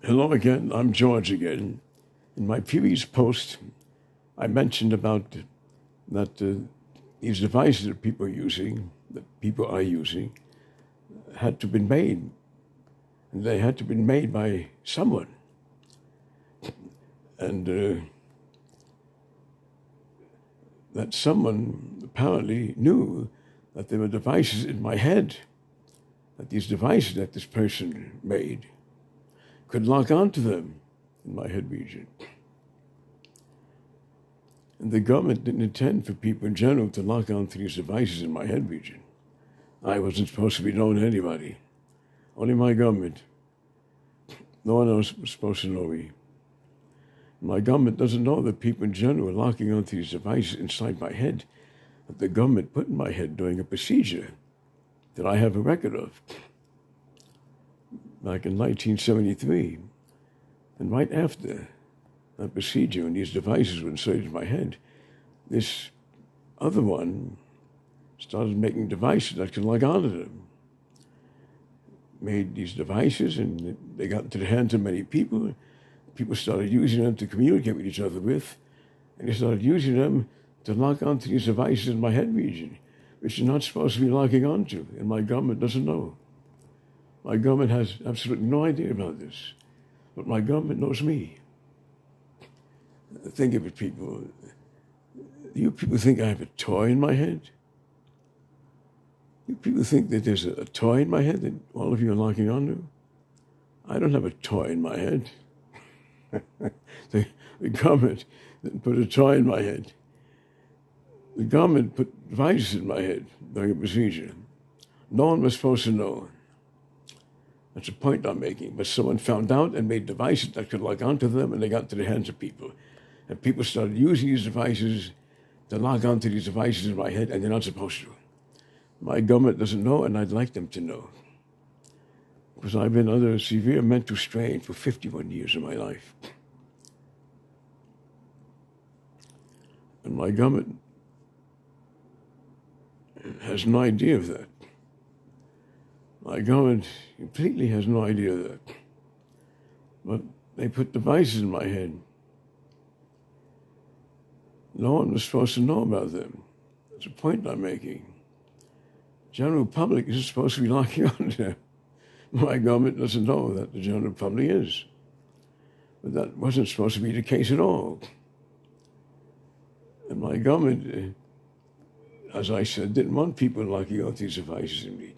Hello again, I'm George again. In my previous post, I mentioned about that these devices that people are using, had to be made. And they had to be made by someone. And that someone apparently knew that there were devices in my head, that these devices that this person made could lock onto them in my head region. And the government didn't intend for people in general to lock onto these devices in my head region. I wasn't supposed to be known to anybody, only my government. No one else was supposed to know me. My government doesn't know that people in general are locking onto these devices inside my head that the government put in my head during a procedure that I have a record of back in 1973. And right after that procedure, when these devices were inserted in my head, this other one started making devices that could log onto them. Made these devices, and they got into the hands of many people. People started using them to communicate with each other with, and they started using them to lock onto these devices in my head region, which you're not supposed to be locking onto, and my government doesn't know. My government has absolutely no idea about this, but my government knows me. Think of it, people. You people think I have a toy in my head? You people think that there's a toy in my head that all of you are locking onto? I don't have a toy in my head. The government didn't put a toy in my head. The government put devices in my head during a procedure. No one was supposed to know. That's the point I'm making. But someone found out and made devices that could log onto them, and they got into the hands of people. And people started using these devices to log onto these devices in my head, and they're not supposed to. My government doesn't know, and I'd like them to know. Because I've been under severe mental strain for 51 years of my life. And my government has no idea of that. My government completely has no idea of that. But they put devices in my head. No one was supposed to know about them. That's the point I'm making. General public is supposed to be locking on to them. My government doesn't know that the general public is. But that wasn't supposed to be the case at all. And my government, as I said, didn't want people locking on these devices in me.